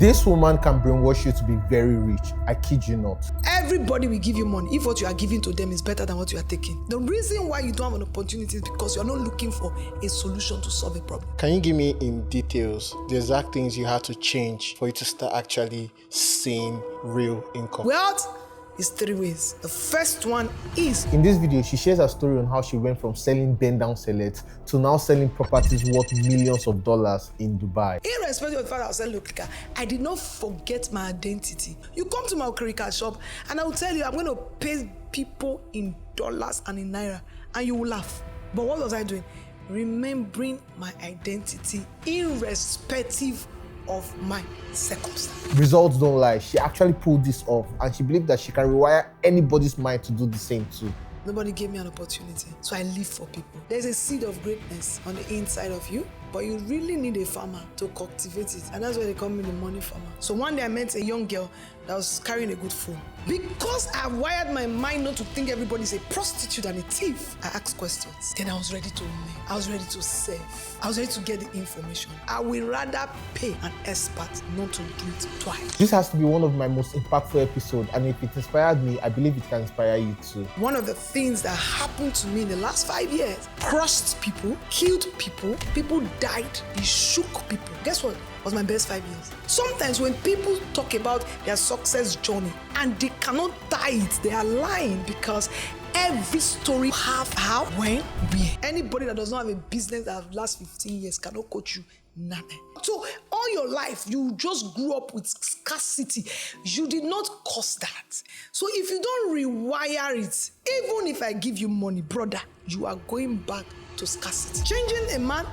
This woman can brainwash you to be very rich. I kid you not. Everybody will give you money if what you are giving to them is better than what you are taking. The reason why you don't have an opportunity is because you are not looking for a solution to solve a problem. Can you give me in details the exact things you had to change for you to start actually seeing real income? Wealth is 3 ways. The first one is... In this video, she shares her story on how she went from selling bend-down sellets to now selling properties worth millions of dollars in Dubai. Irrespective of the fact that I was selling Okrika, I did not forget my identity. You come to my Okrika shop and I will tell you I'm going to pay people in dollars and in naira and you will laugh. But what was I doing? Remembering my identity irrespective of my circumstance. Results don't lie. She actually pulled this off and she believed that she can rewire anybody's mind to do the same too. Nobody gave me an opportunity, so I live for people. There's a seed of greatness on the inside of you, but you really need a farmer to cultivate it. And that's why they call me the money farmer. So one day I met a young girl that was carrying a good phone. Because I wired my mind not to think everybody's a prostitute and a thief, I asked questions. Then I was ready to learn. I was ready to serve. I was ready to get the information. I will rather pay an expert not to do it twice. This has to be one of my most impactful episodes, and if it inspired me, I believe it can inspire you too. One of the things that happened to me in the last 5 years, crushed people, killed people, people died, it shook people. Guess what? Was my best 5 years. Sometimes when people talk about their success journey and they cannot tie it, they are lying because every story have how, when, where. Anybody that does not have a business that lasts 15 years cannot coach you nothing. So all your life, you just grew up with scarcity. You did not cause that. So if you don't rewire it, even if I give you money, brother, you are going back to scarcity. Changing a man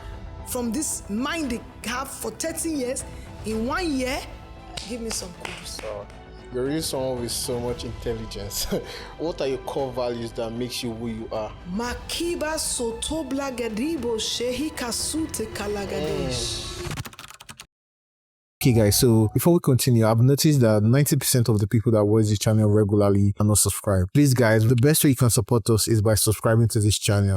from this mind they have for 30 years, in 1 year, give me some kudos. You're really someone with so much intelligence. What are your core values that makes you who you are? Makiba sotobla gadibo shehi kasute kalagadesh. Okay guys, so before we continue, I've noticed that 90% of the people that watch this channel regularly are not subscribed. Please guys, the best way you can support us is by subscribing to this channel.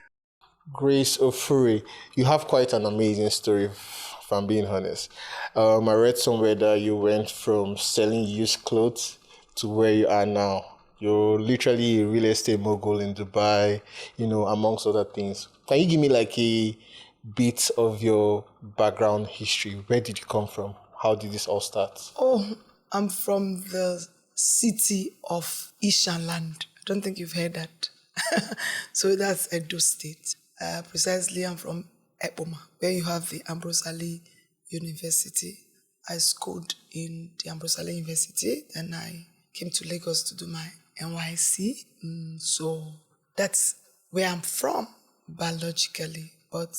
Grace Ofure, you have quite an amazing story, if I'm being honest. I read somewhere that you went from selling used clothes to where you are now. You're literally a real estate mogul in Dubai, you know, amongst other things. Can you give me like a bit of your background history? Where did you come from? How did this all start? Oh, I'm from the city of Ishanland. I don't think you've heard that. So that's Edo State. Precisely, I'm from Eboma, where you have the Ambrose Ali University. I schooled in the Ambrose Ali University, and I came to Lagos to do my NYC. So that's where I'm from, biologically. But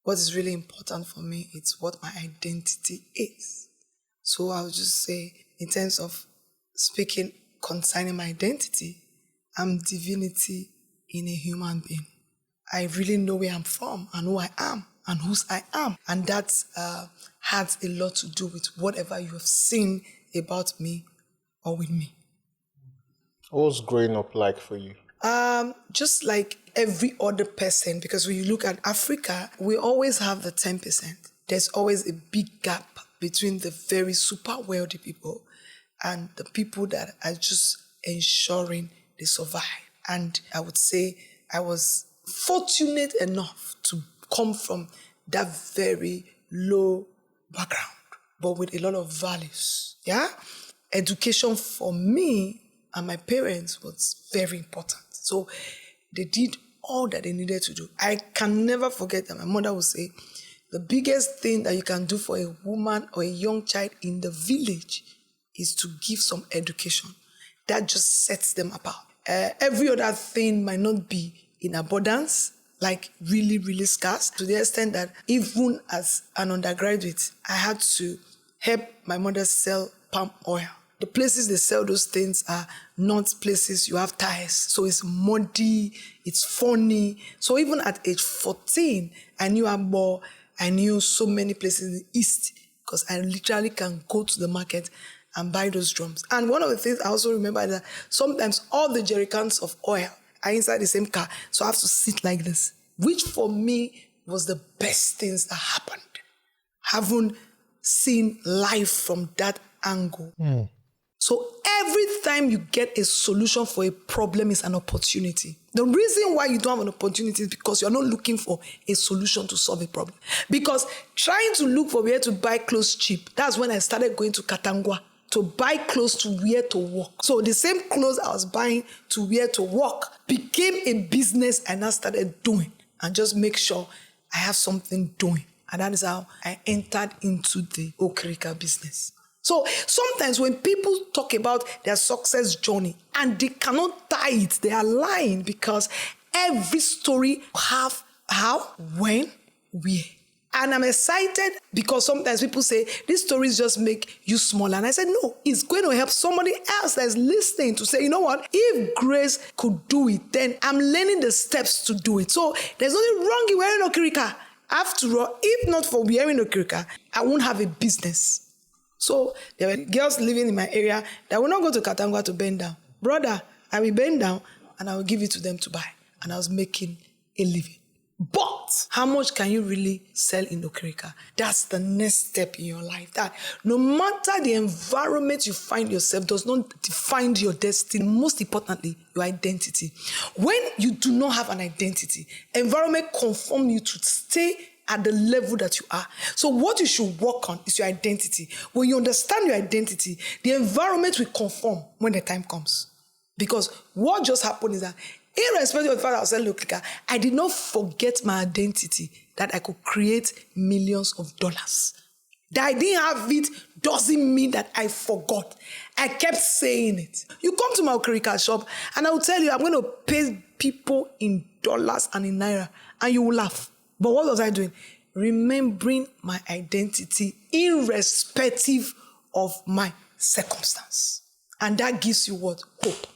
what is really important for me is what my identity is. So I'll just say, in terms of speaking concerning my identity, I'm divinity in a human being. I really know where I'm from and who I am and whose I am. And that has a lot to do with whatever you have seen about me or with me. What was growing up like for you? Just like every other person, because when you look at Africa, we always have the 10%. There's always a big gap between the very super wealthy people and the people that are just ensuring they survive. And I would say I was fortunate enough to come from that very low background, but with a lot of values. Yeah? Education for me and my parents was very important. So they did all that they needed to do. I can never forget that my mother would say, the biggest thing that you can do for a woman or a young child in the village is to give some education. That just sets them apart. Every other thing might not be in abundance, like really, really scarce, to the extent that even as an undergraduate, I had to help my mother sell palm oil. The places they sell those things are not places you have ties. So it's muddy, it's funny. So even at age 14, I knew Abo, I knew so many places in the East, because I literally can go to the market and buy those drums. And one of the things I also remember is that sometimes all the jerry cans of oil are inside the same car, so I have to sit like this, which for me was the best things that happened. Having seeing life from that angle. So every time you get a solution for a problem is an opportunity. The reason why you don't have an opportunity is because you're not looking for a solution to solve a problem. Because trying to look for where to buy clothes cheap, that's when I started going to Katangwa to buy clothes to wear to work. So the same clothes I was buying to wear to work became a business and I started doing. And just make sure I have something doing. And that is how I entered into the Okrika business. So sometimes when people talk about their success journey and they cannot tie it, they are lying, because every story have how, when, where. And I'm excited because sometimes people say, these stories just make you smaller. And I said, no, it's going to help somebody else that's listening to say, you know what, if Grace could do it, then I'm learning the steps to do it. So there's nothing wrong in wearing Okirika. After all, if not for wearing Okirika, I won't have a business. So there were girls living in my area that will not go to Katangwa to bend down. Brother, I will bend down and I will give it to them to buy. And I was making a living. But how much can you really sell in Okrika? That's the next step in your life. That no matter the environment you find yourself does not define your destiny. Most importantly, your identity. When you do not have an identity, environment conform you to stay at the level that you are. So what you should work on is your identity. When you understand your identity, the environment will conform when the time comes. Because what just happened is that irrespective of the fact that I was selling Okrika, I did not forget my identity, that I could create millions of dollars. That I didn't have it doesn't mean that I forgot. I kept saying it. You come to my Okrika shop and I will tell you, I'm going to pay people in dollars and in naira, and you will laugh. But what was I doing? Remembering my identity irrespective of my circumstance. And that gives you what? Hope.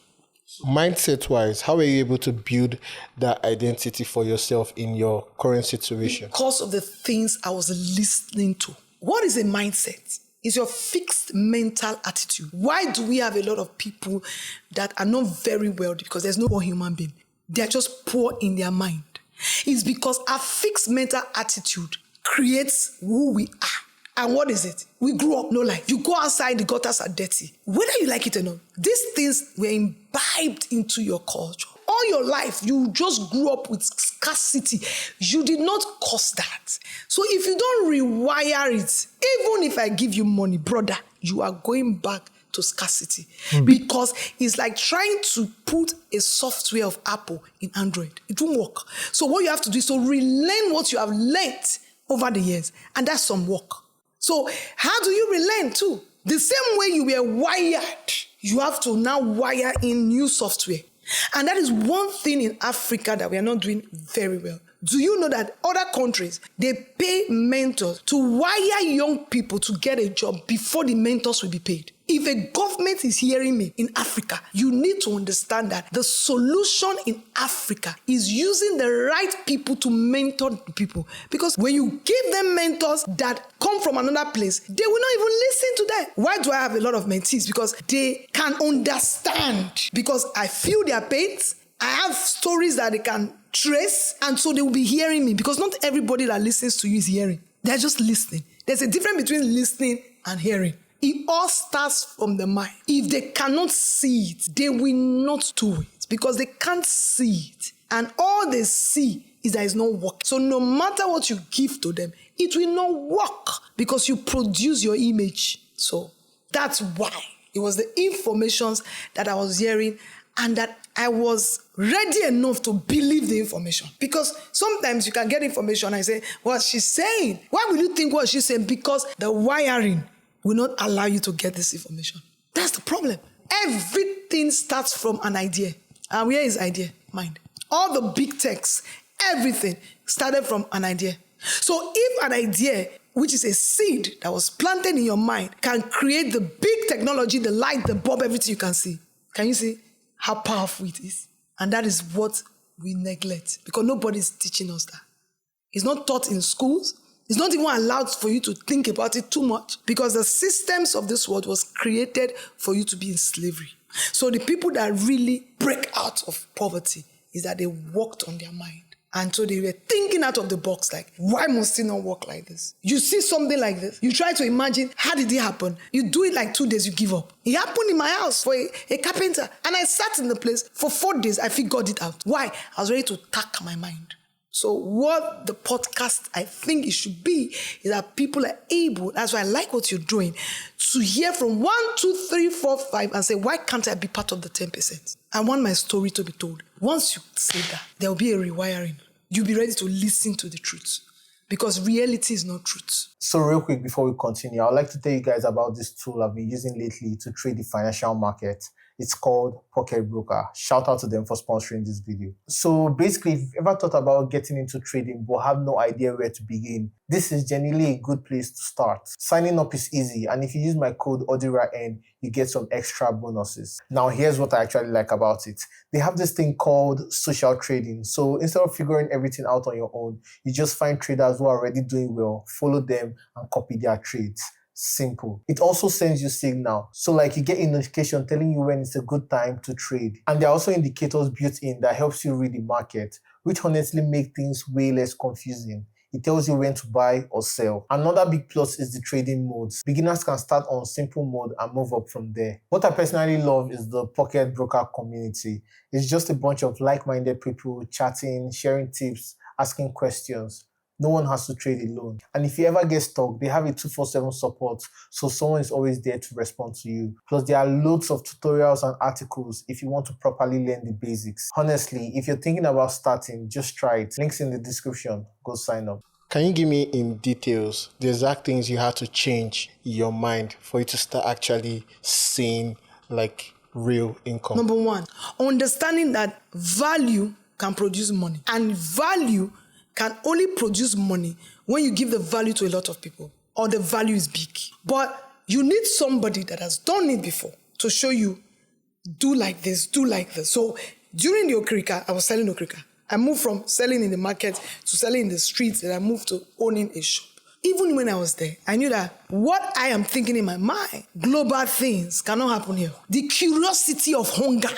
Mindset-wise, how are you able to build that identity for yourself in your current situation? Because of the things I was listening to. What is a mindset? It's your fixed mental attitude. Why do we have a lot of people that are not very wealthy? Because there's no poor human being. They're just poor in their mind. It's because our fixed mental attitude creates who we are. And what is it? We grew up no life. You go outside, the gutters are dirty. Whether you like it or not, these things were imbibed into your culture. All your life, you just grew up with scarcity. You did not cause that. So if you don't rewire it, even if I give you money, brother, you are going back to scarcity. Because it's like trying to put a software of Apple in Android. It won't work. So what you have to do is to relearn what you have learned over the years. And that's some work. So how do you relearn too? The same way you were wired, you have to now wire in new software. And that is one thing in Africa that we are not doing very well. Do you know that other countries, they pay mentors to wire young people to get a job before the mentors will be paid? If a government is hearing me in Africa, you need to understand that the solution in Africa is using the right people to mentor people. Because when you give them mentors that come from another place, they will not even listen to them. Why do I have a lot of mentees? Because they can understand. Because I feel their pains. I have stories that they can trace, and so they will be hearing me, because not everybody that listens to you is hearing. They're just listening. There's a difference between listening and hearing. It all starts from the mind. If they cannot see it, they will not do it, because they can't see it. And all they see is that it's not working. So no matter what you give to them, it will not work, because you produce your image. So that's why it was the informations that I was hearing, and that I was ready enough to believe the information. Because sometimes you can get information and say, what she's saying. Why will you think what she's saying? Because the wiring will not allow you to get this information. That's the problem. Everything starts from an idea. And where is idea? Mind. All the big techs, everything started from an idea. So if an idea, which is a seed that was planted in your mind, can create the big technology, the light, the bulb, everything you can see. Can you see how powerful it is? And that is what we neglect, because nobody is teaching us that. It's not taught in schools. It's not even allowed for you to think about it too much, because the systems of this world was created for you to be in slavery. So the people that really break out of poverty is that they worked on their mind. And so they were thinking out of the box, like, why must it not work like this? You see something like this, you try to imagine, how did it happen? You do it like 2 days, you give up. It happened in my house for a carpenter. And I sat in the place for 4 days, I figured it out. Why? I was ready to tack my mind. So what the podcast, I think it should be, is that people are able, that's why I like what you're doing, to hear from 1, 2, 3, 4, 5 and say, why can't I be part of the 10%? I want my story to be told. Once you say that, there will be a rewiring. You'll be ready to listen to the truth. Because reality is not truth. So real quick, before we continue, I'd like to tell you guys about this tool I've been using lately to trade the financial market. It's called Pocket Broker. Shout out to them for sponsoring this video. So basically, if you've ever thought about getting into trading but have no idea where to begin, this is genuinely a good place to start. Signing up is easy, and if you use my code ODIRAN, you get some extra bonuses. Now, here's what I actually like about it. They have this thing called social trading. So instead of figuring everything out on your own, you just find traders who are already doing well, follow them, and copy their trades. Simple. It also sends you signal. So like you get a notification telling you when it's a good time to trade. And there are also indicators built in that helps you read the market, which honestly make things way less confusing. It tells you when to buy or sell. Another big plus is the trading modes. Beginners can start on simple mode and move up from there. What I personally love is the Pocket Broker community. It's just a bunch of like-minded people chatting, sharing tips, asking questions. No one has to trade alone. And if you ever get stuck, they have a 24/7 support, so someone is always there to respond to you. Plus, there are loads of tutorials and articles if you want to properly learn the basics. Honestly, if you're thinking about starting, just try it. Links in the description. Go sign up. Can you give me in details the exact things you had to change in your mind for you to start actually seeing like real income? Number 1, understanding that value can produce money. And value can only produce money when you give the value to a lot of people or the value is big. But you need somebody that has done it before to show you, do like this, do like this. So during the Okrika, I was selling Okrika. I moved from selling in the market to selling in the streets, and I moved to owning a shop. Even when I was there, I knew that what I am thinking in my mind, global things cannot happen here. The curiosity of hunger,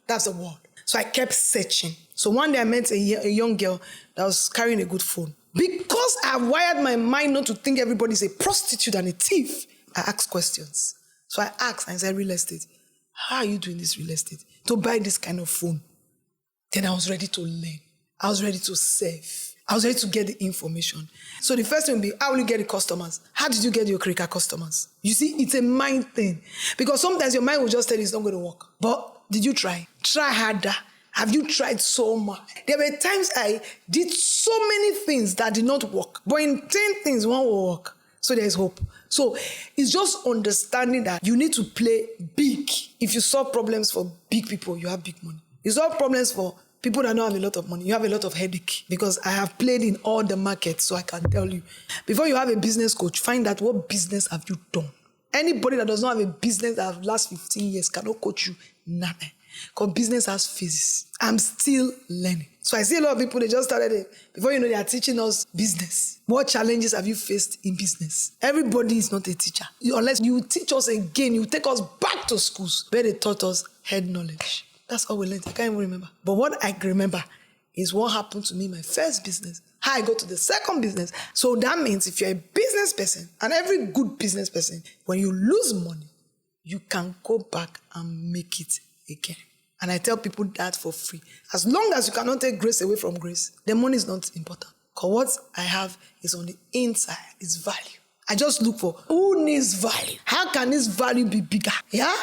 that's the word. So I kept searching. So one day I met a young girl that was carrying a good phone. Because I wired my mind not to think everybody's a prostitute and a thief, I asked questions. So I asked, and I said, real estate, how are you doing this real estate? To buy this kind of phone. Then I was ready to learn. I was ready to save. I was ready to get the information. So the first thing would be, how will you get the customers? How did you get your Okrika customers? You see, it's a mind thing. Because sometimes your mind will just tell you it's not going to work. But did you try? Try harder. Have you tried so much? There were times I did so many things that did not work. But in 10 things, one will work. So there's hope. So it's just understanding that you need to play big. If you solve problems for big people, you have big money. You solve problems for people that don't have a lot of money, you have a lot of headache. Because I have played in all the markets, so I can tell you. Before you have a business coach, find out what business have you done. Anybody that does not have a business that have last 15 years cannot coach you nothing. Because business has phases. I'm still learning. So I see a lot of people, they just started it. Before you know, they are teaching us business. What challenges have you faced in business? Everybody is not a teacher. Unless you teach us again, you take us back to schools where they taught us head knowledge. That's all we learned. I can't even remember. But what I remember is what happened to me in my first business. How I got to the second business. So that means if you're a business person, and every good business person, when you lose money, you can go back and make it again. And I tell people that for free. As long as you cannot take grace away from grace, the money is not important. Because what I have is on the inside, is value. I just look for who needs value. How can this value be bigger? Yeah?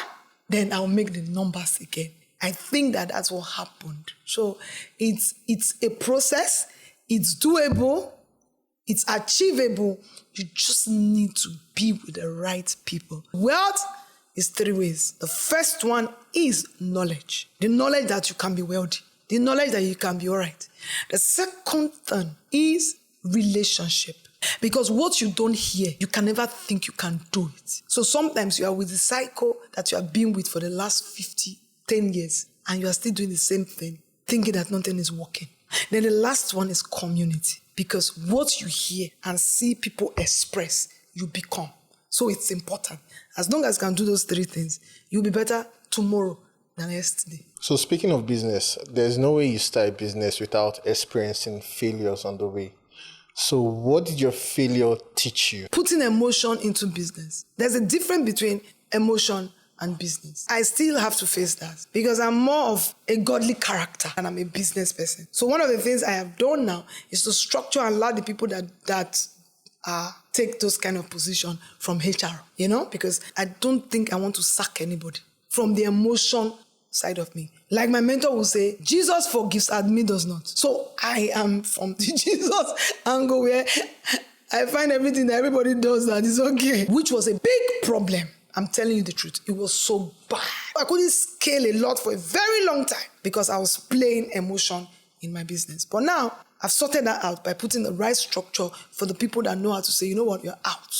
Then I'll make the numbers again. I think that that's what happened. So it's a process. It's doable. It's achievable. You just need to be with the right people. Wealth is 3 ways. The first one is knowledge. The knowledge that you can be wealthy. The knowledge that you can be all right. The second thing is relationship. Because what you don't hear, you can never think you can do it. So sometimes you are with the cycle that you have been with for the last 10 years, and you are still doing the same thing, thinking that nothing is working. Then the last one is community. Because what you hear and see people express, you become. So it's important. As long as you can do those 3 things, you'll be better tomorrow than yesterday. So speaking of business, there's no way you start a business without experiencing failures on the way. So what did your failure teach you? Putting emotion into business. There's a difference between emotion and business. I still have to face that because I'm more of a godly character and I'm a business person. So one of the things I have done now is to structure and allow the people that take those kind of position from HR, because I don't think I want to sack anybody from the emotion side of me. Like my mentor will say, Jesus forgives and me does not. So I am from the Jesus angle where I find everything that everybody does that is okay, which was a big problem. I'm telling you the truth. It was so bad. I couldn't scale a lot for a very long time because I was playing emotion in my business. But now I've sorted that out by putting the right structure for the people that know how to say, you know what, you're out.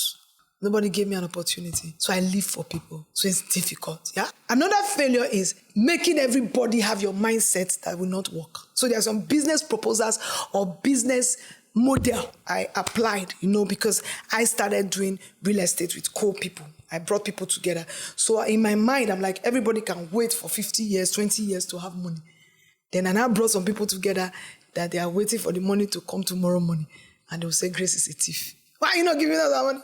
Nobody gave me an opportunity. So I live for people. So it's difficult. Yeah. Another failure is making everybody have your mindset that will not work. So there are some business proposals or business model I applied, because I started doing real estate with people. I brought people together. So in my mind, I'm like, everybody can wait for 50 years, 20 years to have money. Then I now brought some people together that they are waiting for the money to come tomorrow morning. And they will say, Grace is a thief. Why are you not giving us our money?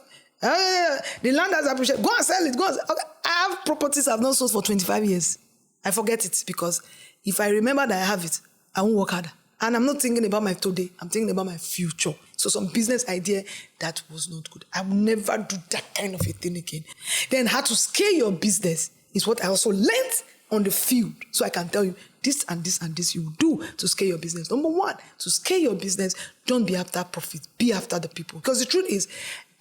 The land has appreciated. Go and sell it. Okay. I have properties I've not sold for 25 years. I forget it because if I remember that I have it, I won't work harder. And I'm not thinking about my today. I'm thinking about my future. So some business idea that was not good. I will never do that kind of a thing again. Then how to scale your business is what I also learned on the field. So I can tell you this and this and this you will do to scale your business. Number one, to scale your business, don't be after profit. Be after the people. Because the truth is,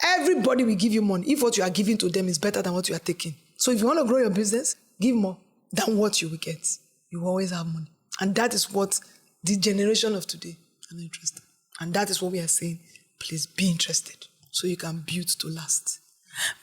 everybody will give you money if what you are giving to them is better than what you are taking. So if you want to grow your business, give more than what you will get. You will always have money. And that is what the generation of today are not interested. And that is what we are saying. Please be interested so you can build to last.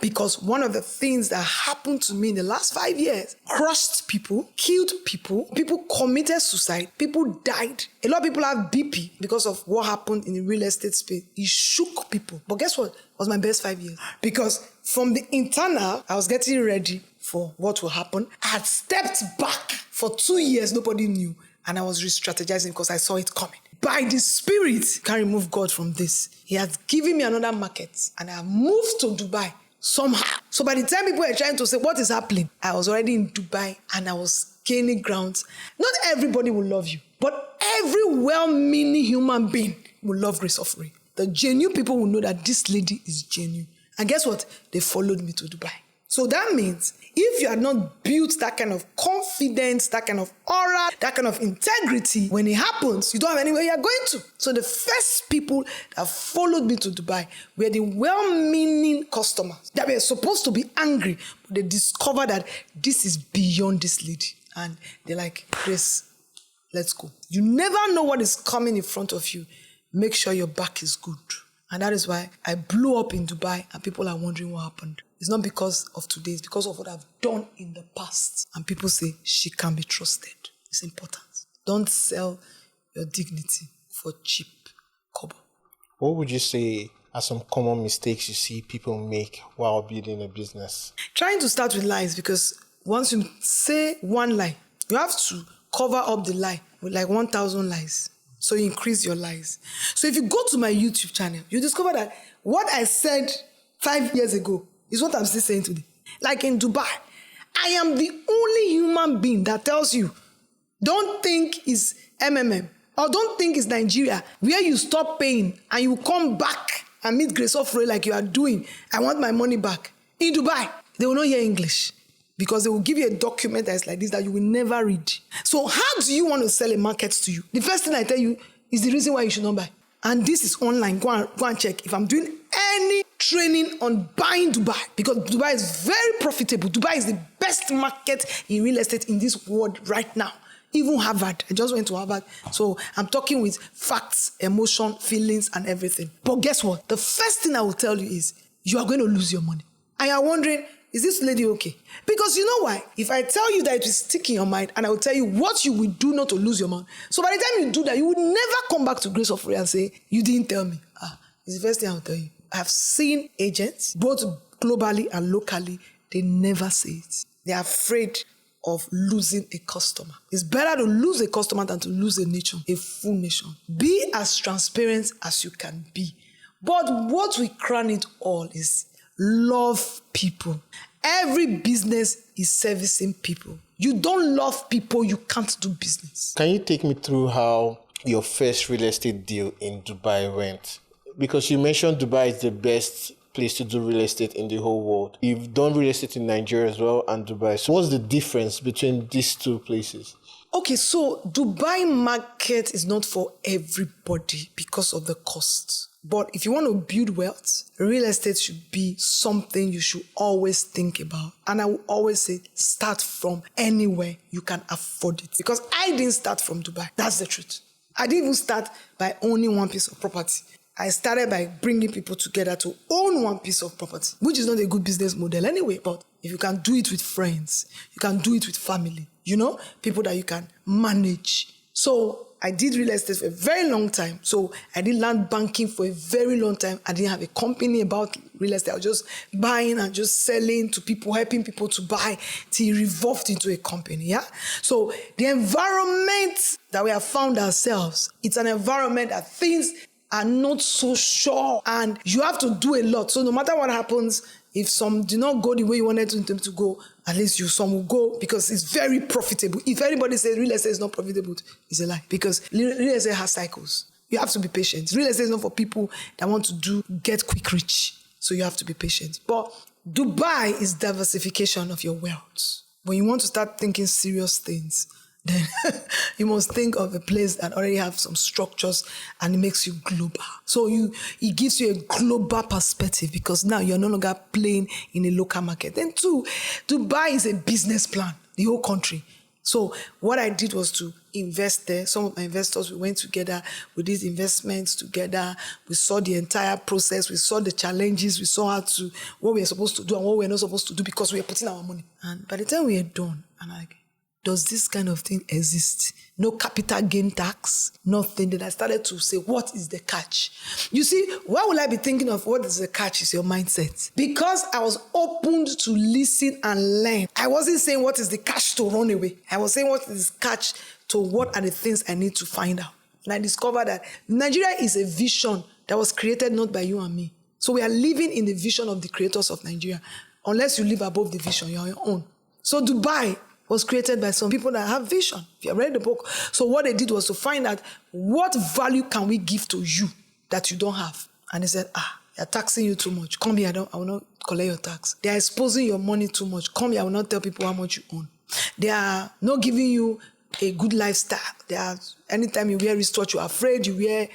Because one of the things that happened to me in the last 5 years, crushed people, killed people, people committed suicide, people died. A lot of people have BP because of what happened in the real estate space. It shook people. But guess what? It was my best 5 years. Because from the internal, I was getting ready for what will happen. I had stepped back for 2 years. Nobody knew. And I was re-strategizing because I saw it coming. By the Spirit, can't remove God from this. He has given me another market. And I have moved to Dubai somehow. So by the time people are trying to say, what is happening? I was already in Dubai and I was gaining ground. Not everybody will love you. But every well-meaning human being will love Grace Ofure. The genuine people will know that this lady is genuine. And guess what? They followed me to Dubai. So that means if you had not built that kind of confidence, that kind of aura, that kind of integrity, when it happens, you don't have anywhere you're going to. So the first people that followed me to Dubai were the well-meaning customers that were supposed to be angry, but they discovered that this is beyond this lady. And they're like, Grace, let's go. You never know what is coming in front of you. Make sure your back is good. And that is why I blew up in Dubai and people are wondering what happened. It's not because of today, it's because of what I've done in the past. And people say, she can be trusted. It's important. Don't sell your dignity for cheap kobo. What would you say are some common mistakes you see people make while building a business? Trying to start with lies, because once you say one lie, you have to cover up the lie with like 1,000 lies. So you increase your lies. So if you go to my YouTube channel, you discover that what I said 5 years ago is what I'm still saying today. Like in Dubai, I am the only human being that tells you, don't think it's MMM or don't think it's Nigeria, where you stop paying and you come back and meet Grace Ofure like you are doing. I want my money back. In Dubai, they will not hear English because they will give you a document that is like this that you will never read. So how do you want to sell a market to you? The first thing I tell you is the reason why you should not buy. And this is online. Go and check. If I'm doing any training on buying Dubai, because Dubai is very profitable. Dubai is the best market in real estate in this world right now. Even Harvard. I just went to Harvard. So I'm talking with facts, emotion, feelings, and everything. But guess what? The first thing I will tell you is you are going to lose your money. And you're wondering, is this lady okay? Because you know why? If I tell you that it will stick in your mind and I will tell you what you will do not to lose your mind. So by the time you do that, you will never come back to Grace Ofure and say, you didn't tell me. It's the first thing I will tell you. I've seen agents, both globally and locally, they never say it. They're afraid of losing a customer. It's better to lose a customer than to lose a nation, a full nation. Be as transparent as you can be. But what we crown it all is love people. Every business is servicing people. You don't love people, you can't do business. Can you take me through how your first real estate deal in Dubai went? Because you mentioned Dubai is the best place to do real estate in the whole world. You've done real estate in Nigeria as well and Dubai. So what's the difference between these two places? Okay, so Dubai market is not for everybody because of the cost. But if you want to build wealth, real estate should be something you should always think about. And I will always say, start from anywhere you can afford it. Because I didn't start from Dubai. That's the truth. I didn't even start by owning one piece of property. I started by bringing people together to own one piece of property, which is not a good business model anyway. But if you can do it with friends, you can do it with family, people that you can manage. So I did real estate for a very long time. So I did land banking for a very long time. I didn't have a company about real estate. I was just buying and just selling to people, helping people to buy till it evolved into a company. Yeah. So the environment that we have found ourselves, it's an environment that things are not so sure and you have to do a lot. So no matter what happens, if some do not go the way you wanted them to go, at least some will go because it's very profitable. If anybody says real estate is not profitable, it's a lie because real estate has cycles. You have to be patient. Real estate is not for people that want to get quick rich. So you have to be patient. But Dubai is diversification of your wealth. When you want to start thinking serious things, then you must think of a place that already have some structures and it makes you global. So it gives you a global perspective because now you're no longer playing in a local market. Then two, Dubai is a business plan, the whole country. So what I did was to invest there. Some of my investors, we went together with these investments together. We saw the entire process. We saw the challenges. We saw what we were supposed to do and what we were not supposed to do because we were putting our money. And by the time we were done, I'm like, does this kind of thing exist? No capital gain tax, nothing. Then I started to say, what is the catch? You see, why would I be thinking of what is the catch is your mindset? Because I was open to listen and learn. I wasn't saying what is the catch to run away. I was saying what is the catch to what are the things I need to find out. And I discovered that Nigeria is a vision that was created not by you and me. So we are living in the vision of the creators of Nigeria. Unless you live above the vision, you're on your own. So Dubai was created by some people that have vision. If you have read the book. So what they did was to find out what value can we give to you that you don't have. And they said, they're taxing you too much. Come here, I will not collect your tax. They are exposing your money too much. Come here, I will not tell people how much you own. They are not giving you a good lifestyle. Anytime you wear wristwatch, you're afraid. You wear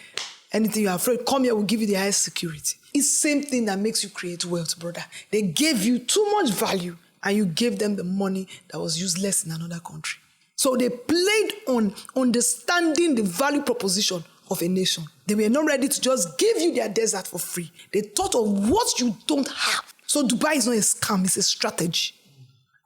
anything you're afraid. Come here, we'll give you the highest security. It's the same thing that makes you create wealth, brother. They gave you too much value. And you gave them the money that was useless in another country. So they played on understanding the value proposition of a nation. They were not ready to just give you their desert for free. They thought of what you don't have. So Dubai is not a scam, it's a strategy.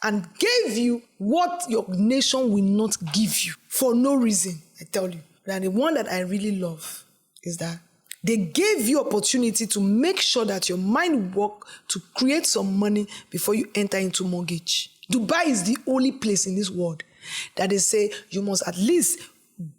And gave you what your nation will not give you for no reason, I tell you. And the one that I really love is that they gave you opportunity to make sure that your mind work to create some money before you enter into mortgage. Dubai is the only place in this world that they say you must at least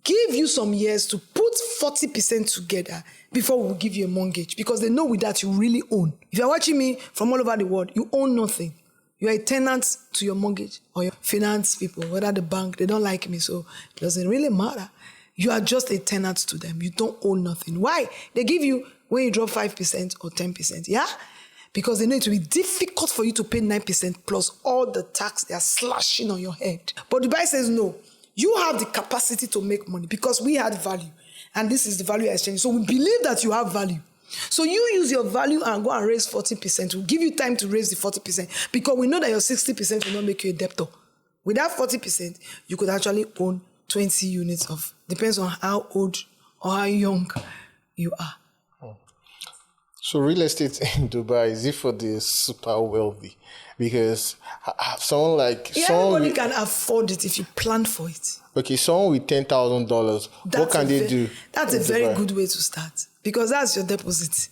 give you some years to put 40% together before we'll give you a mortgage because they know with that you really own. If you're watching me from all over the world, you own nothing. You're a tenant to your mortgage or your finance people, whether the bank, they don't like me, so it doesn't really matter. You are just a tenant to them. You don't own nothing. Why? They give you when you drop 5% or 10%. Yeah? Because they know it will be difficult for you to pay 9% plus all the tax they are slashing on your head. But Dubai says, no, you have the capacity to make money because we had value. And this is the value exchange. So we believe that you have value. So you use your value and go and raise 40%. We'll give you time to raise the 40% because we know that your 60% will not make you a debtor. With that 40%, you could actually own 20 units of, depends on how old or how young you are. So real estate in Dubai, is it for the super wealthy? Because someone like... everybody can afford it if you plan for it. Okay, someone with $10,000, what can they do? That's a very good way to start because that's your deposit.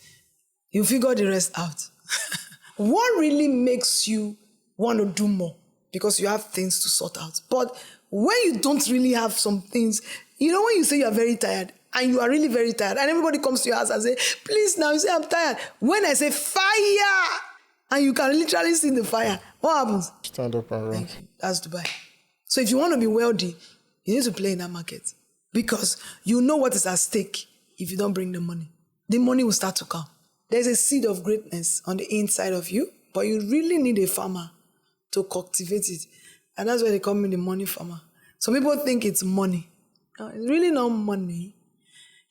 You figure the rest out. What really makes you want to do more? because you have things to sort out. But when you don't really have some things, you know, when you say you are very tired and you are really very tired and everybody comes to your house and say, please now, you say, I'm tired. When I say fire and you can literally see the fire, what happens? Stand up and run. Thank you. That's Dubai. So if you want to be wealthy, you need to play in that market because you know what is at stake if you don't bring the money. The money will start to come. There's a seed of greatness on the inside of you, but you really need a farmer to cultivate it. And that's why they call me the money farmer. Some people think it's money. No, it's really not money.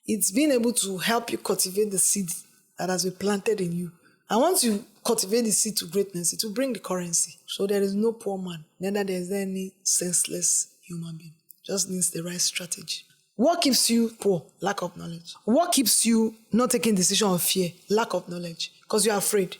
It's being able to help you cultivate the seed that has been planted in you. And once you cultivate the seed to greatness, it will bring the currency. So there is no poor man, neither there is any senseless human being. Just needs the right strategy. What keeps you poor? Lack of knowledge. What keeps you not taking decision of fear? Lack of knowledge. Because you're afraid.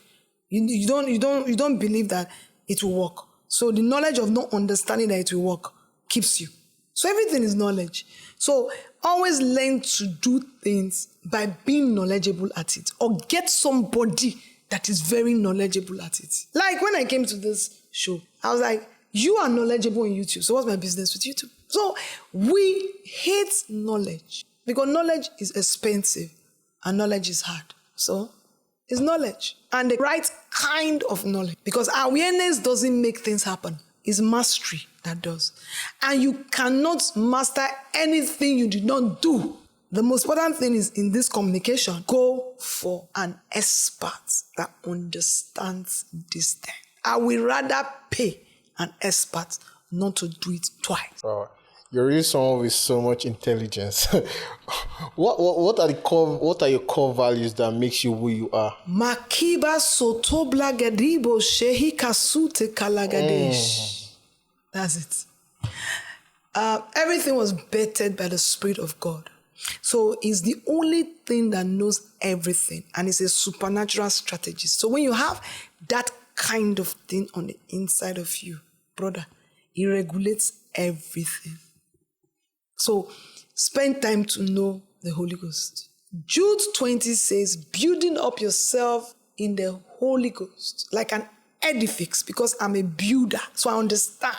You don't believe that it will work. So the knowledge of not understanding that it will work keeps you. So everything is knowledge. So always learn to do things by being knowledgeable at it, or get somebody that is very knowledgeable at it. Like when I came to this show, I was like, you are knowledgeable in YouTube, so what's my business with YouTube? So we hate knowledge because knowledge is expensive and knowledge is hard. So it's knowledge and the right kind of knowledge, because awareness doesn't make things happen. It's mastery that does. And you cannot master anything you did not do. The most important thing is in this communication, go for an expert that understands this thing. I will rather pay an expert not to do it twice. Wow. You're really someone with so much intelligence. What are your core values that makes you who you are? Makiba sotobla gadibo shehi kasute kalagadesh. That's it. Everything was bettered by the Spirit of God. So it's the only thing that knows everything, and it's a supernatural strategist. So when you have that kind of thing on the inside of you, brother, it regulates everything. So spend time to know the Holy Ghost. Jude 20 says, building up yourself in the Holy Ghost, like an edifice, because I'm a builder, so I understand.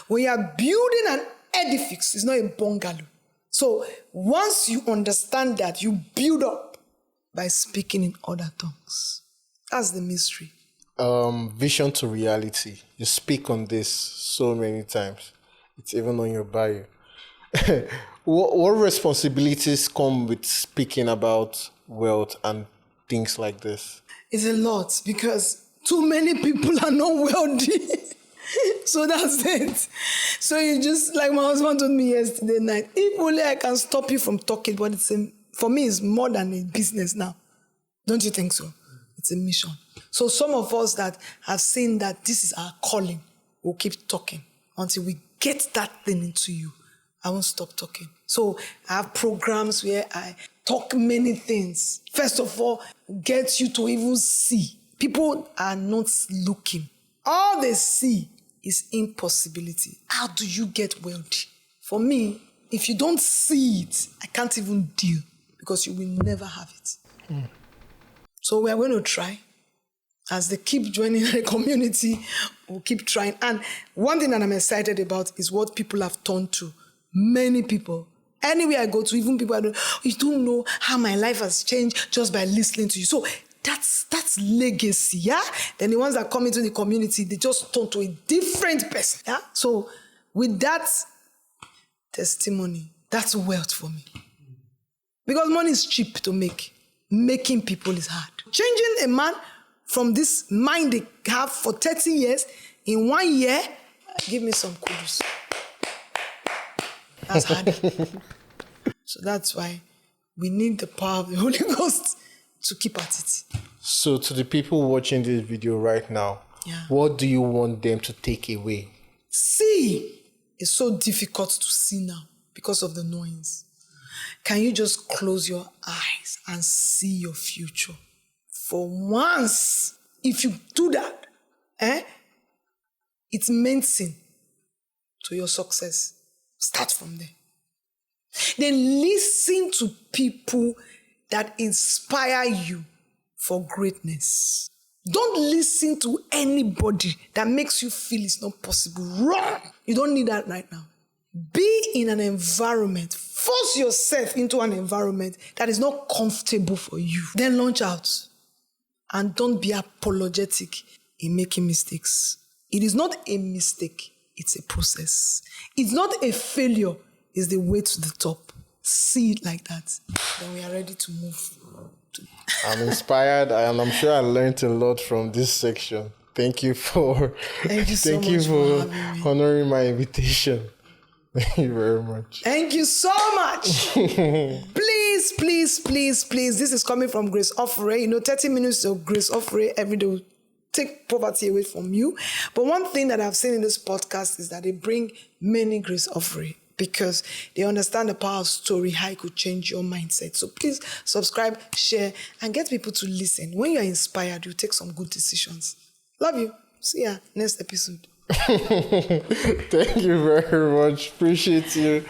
When you are building an edifice, it's not a bungalow. So once you understand that, you build up by speaking in other tongues. That's the mystery. Vision to reality. You speak on this so many times. It's even on your bio. What responsibilities come with speaking about wealth and things like this? It's a lot because too many people are not wealthy. So that's it. So you just, like my husband told me yesterday night, if only I can stop you from talking, but for me, it's more than a business now. Don't you think so? It's a mission. So some of us that have seen that this is our calling will keep talking until we get that thing into you. I won't stop talking. So I have programs where I talk many things. First of all, get you to even see. People are not looking. All they see is impossibility. How do you get wealthy? For me, if you don't see it, I can't even deal because you will never have it. So we are going to try. As they keep joining the community, we'll keep trying. And one thing that I'm excited about is what people have turned to. Many people. Anywhere I go to, even people I don't, you don't know how my life has changed just by listening to you. So that's legacy, yeah? Then the ones that come into the community, they just turn to a different person, yeah? So with that testimony, that's wealth for me. Because money is cheap to make. Making people is hard. Changing a man from this mind they have for 30 years, in 1 year, give me some kudos. That's hard. So that's why we need the power of the Holy Ghost to keep at it. So to the people watching this video right now, what do you want them to take away? See. It's so difficult to see now because of the noise. Can you just close your eyes and see your future? For once, if you do that, it's medicine to your success. Start from there. Then listen to people that inspire you for greatness. Don't listen to anybody that makes you feel it's not possible. Wrong. You don't need that right now. Be in an environment. Force yourself into an environment that is not comfortable for you. Then launch out. And don't be apologetic in making mistakes. It is not a mistake. It's a process. It's not a failure. It's the way to the top. See it like that. Then we are ready to move. I'm inspired, and I'm sure I learned a lot from this section. Thank you for Thank you for honoring my invitation. Thank you very much. Thank you so much. Please, please, please, please. This is coming from Grace Ofure. 30 minutes of Grace Ofure every day will take poverty away from you. But one thing that I've seen in this podcast is that they bring many Grace Ofure, because they understand the power of story, how it could change your mindset. So please subscribe, share, and get people to listen. When you're inspired, you take some good decisions. Love you. See ya next episode. Thank you very much. Appreciate you.